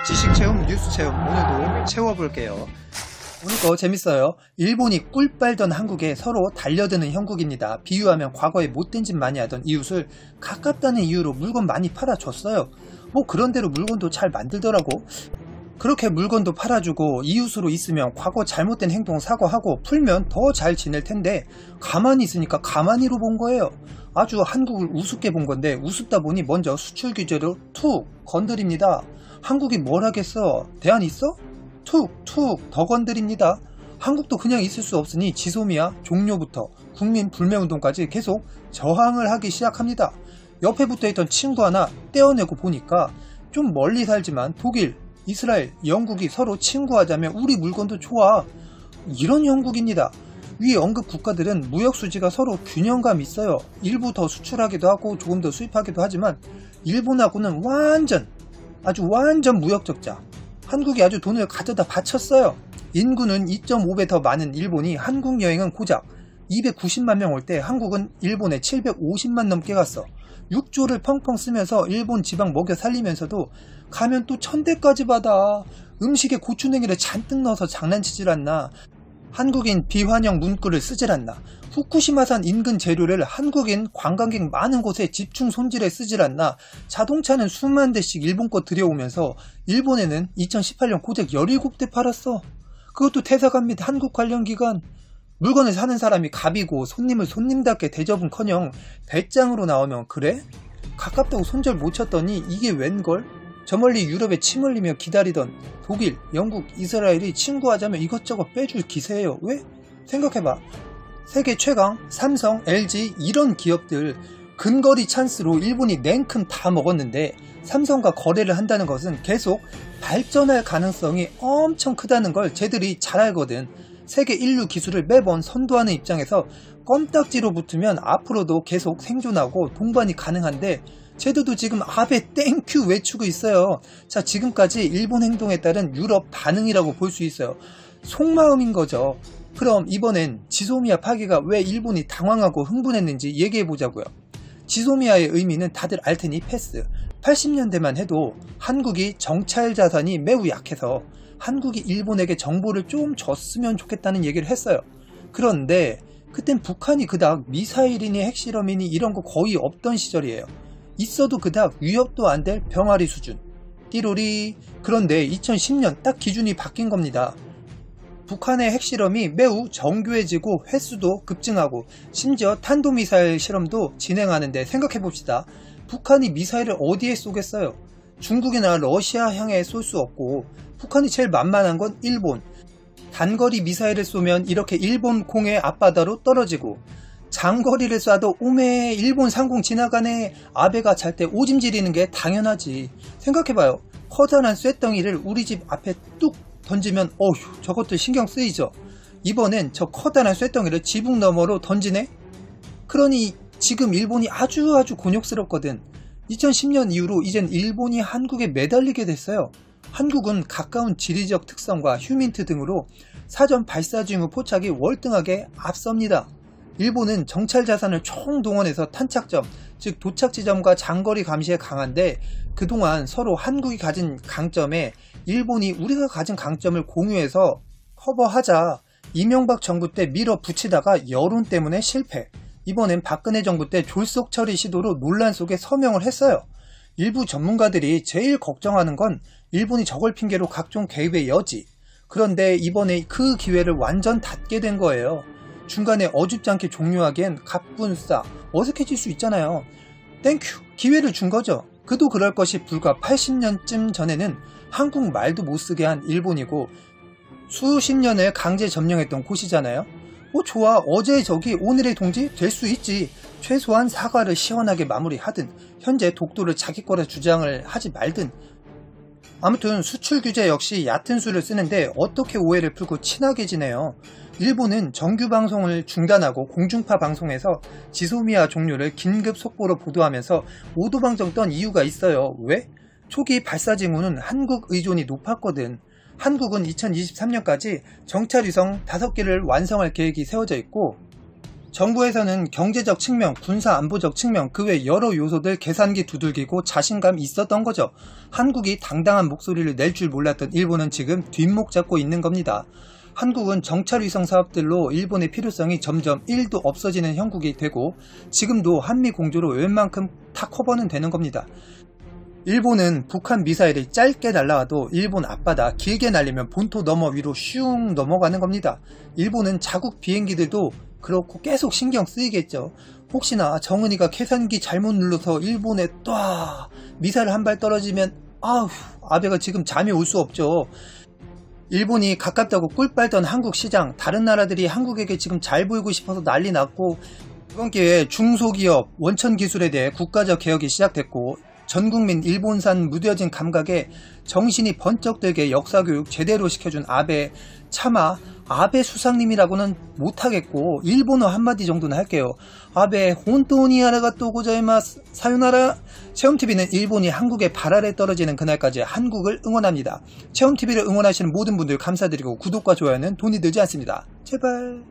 지식 체험, 뉴스 체험 오늘도 채워볼게요. 오늘 거 재밌어요. 일본이 꿀 빨던 한국에 서로 달려드는 형국입니다. 비유하면 과거에 못된 짓 많이 하던 이웃을 가깝다는 이유로 물건 많이 팔아줬어요. 뭐 그런대로 물건도 잘 만들더라고. 그렇게 물건도 팔아주고 이웃으로 있으면 과거 잘못된 행동 사과하고 풀면 더 잘 지낼 텐데 가만히 있으니까 가만히로 본 거예요. 아주 한국을 우습게 본 건데 우습다 보니 먼저 수출 규제로 툭 건드립니다. 한국이 뭘 하겠어? 대안 있어? 툭툭 더 건드립니다. 한국도 그냥 있을 수 없으니 지소미아 종료부터 국민 불매운동까지 계속 저항을 하기 시작합니다. 옆에 붙어있던 친구 하나 떼어내고 보니까 좀 멀리 살지만 독일, 이스라엘, 영국이 서로 친구하자면 우리 물건도 좋아. 이런 형국입니다. 위 언급 국가들은 무역 수지가 서로 균형감 있어요. 일부 더 수출하기도 하고 조금 더 수입하기도 하지만 일본하고는 아주 완전 무역 적자. 한국이 아주 돈을 가져다 바쳤어요. 인구는 2.5배 더 많은 일본이 한국 여행은 고작 290만 명 올 때 한국은 일본에 750만 넘게 갔어. 6조를 펑펑 쓰면서 일본 지방 먹여 살리면서도 가면 또 1000대까지 받아. 음식에 고추냉이를 잔뜩 넣어서 장난치질 않나. 한국인 비환형 문구를 쓰질 않나. 후쿠시마산 인근 재료를 한국인 관광객 많은 곳에 집중 손질해 쓰질 않나. 자동차는 수만 대씩 일본 거 들여오면서 일본에는 2018년 고작 17대 팔았어. 그것도 퇴사가 및 한국 관련 기관. 물건을 사는 사람이 갑이고 손님을 손님답게 대접은커녕 배짱으로 나오면 그래? 가깝다고 손절 못 쳤더니 이게 웬걸? 저 멀리 유럽에 침 흘리며 기다리던 독일, 영국, 이스라엘이 친구하자면 이것저것 빼줄 기세예요. 왜? 생각해봐. 세계 최강, 삼성, LG 이런 기업들 근거리 찬스로 일본이 냉큼 다 먹었는데 삼성과 거래를 한다는 것은 계속 발전할 가능성이 엄청 크다는 걸 쟤들이 잘 알거든. 세계 인류 기술을 매번 선도하는 입장에서 껌딱지로 붙으면 앞으로도 계속 생존하고 동반이 가능한데 쟤들도 지금 아베 땡큐 외치고 있어요. 자, 지금까지 일본 행동에 따른 유럽 반응이라고 볼 수 있어요. 속마음인 거죠. 그럼 이번엔 지소미아 파기가 왜 일본이 당황하고 흥분했는지 얘기해보자고요. 지소미아의 의미는 다들 알테니 패스. 80년대만 해도 한국이 정찰 자산이 매우 약해서 한국이 일본에게 정보를 좀 줬으면 좋겠다는 얘기를 했어요. 그런데 그땐 북한이 그닥 미사일이니 핵실험이니 이런 거 거의 없던 시절이에요. 있어도 그닥 위협도 안 될 병아리 수준. 띠로리. 그런데 2010년 딱 기준이 바뀐 겁니다. 북한의 핵실험이 매우 정교해지고 횟수도 급증하고 심지어 탄도미사일 실험도 진행하는데 생각해봅시다. 북한이 미사일을 어디에 쏘겠어요? 중국이나 러시아 향해 쏠 수 없고 북한이 제일 만만한 건 일본. 단거리 미사일을 쏘면 이렇게 일본 공해 앞바다로 떨어지고 장거리를 쏴도 오메 일본 상공 지나가네. 아베가 잘 때 오줌 지리는 게 당연하지. 생각해봐요. 커다란 쇳덩이를 우리 집 앞에 뚝 던지면 어휴 저것도 신경 쓰이죠. 이번엔 저 커다란 쇳덩이를 지붕 너머로 던지네. 그러니 지금 일본이 아주 곤욕스럽거든. 2010년 이후로 이젠 일본이 한국에 매달리게 됐어요. 한국은 가까운 지리적 특성과 휴민트 등으로 사전 발사 징후 포착이 월등하게 앞섭니다. 일본은 정찰 자산을 총동원해서 탄착점, 즉 도착 지점과 장거리 감시에 강한데 그동안 서로 한국이 가진 강점에 일본이 우리가 가진 강점을 공유해서 커버하자. 이명박 정부 때 밀어붙이다가 여론 때문에 실패. 이번엔 박근혜 정부 때 졸속 처리 시도로 논란 속에 서명을 했어요. 일부 전문가들이 제일 걱정하는 건 일본이 저걸 핑계로 각종 개입의 여지. 그런데 이번에 그 기회를 완전 닫게 된 거예요. 중간에 어줍지 않게 종료하기엔 갑분싸, 어색해질 수 있잖아요. 땡큐, 기회를 준 거죠. 그도 그럴 것이 불과 80년쯤 전에는 한국 말도 못 쓰게 한 일본이고 수십 년을 강제 점령했던 곳이잖아요. 좋아, 어제의 적이 오늘의 동지 될 수 있지. 최소한 사과를 시원하게 마무리하든 현재 독도를 자기 거라 주장을 하지 말든. 아무튼 수출 규제 역시 얕은 수를 쓰는데 어떻게 오해를 풀고 친하게 지내요. 일본은 정규 방송을 중단하고 공중파 방송에서 지소미아 종료를 긴급 속보로 보도하면서 오도방정 떤 이유가 있어요. 왜? 초기 발사 징후는 한국 의존이 높았거든. 한국은 2023년까지 정찰위성 5개를 완성할 계획이 세워져 있고 정부에서는 경제적 측면, 군사 안보적 측면, 그 외 여러 요소들 계산기 두들기고 자신감이 있었던 거죠. 한국이 당당한 목소리를 낼 줄 몰랐던 일본은 지금 뒷목 잡고 있는 겁니다. 한국은 정찰 위성 사업들로 일본의 필요성이 점점 1도 없어지는 형국이 되고 지금도 한미 공조로 웬만큼 다 커버는 되는 겁니다. 일본은 북한 미사일이 짧게 날아와도 일본 앞바다 길게 날리면 본토 너머 위로 슝 넘어가는 겁니다. 일본은 자국 비행기들도 그렇고 계속 신경 쓰이겠죠. 혹시나 정은이가 계산기 잘못 눌러서 일본에 또 미사일 한 발 떨어지면 아베가 지금 잠이 올 수 없죠. 일본이 가깝다고 꿀 빨던 한국 시장, 다른 나라들이 한국에게 지금 잘 보이고 싶어서 난리 났고, 이번 기회에 중소기업, 원천 기술에 대해 국가적 개혁이 시작됐고, 전국민 일본산 무뎌진 감각에 정신이 번쩍 들게 역사교육 제대로 시켜준 아베, 차마 아베 수상님이라고는 못하겠고 일본어 한마디 정도는 할게요. 아베 혼돈이 아라가또 고자이마스 사요나라. 체험TV는 일본이 한국의 발 아래 떨어지는 그날까지 한국을 응원합니다. 체험TV를 응원하시는 모든 분들 감사드리고 구독과 좋아요는 돈이 들지 않습니다. 제발.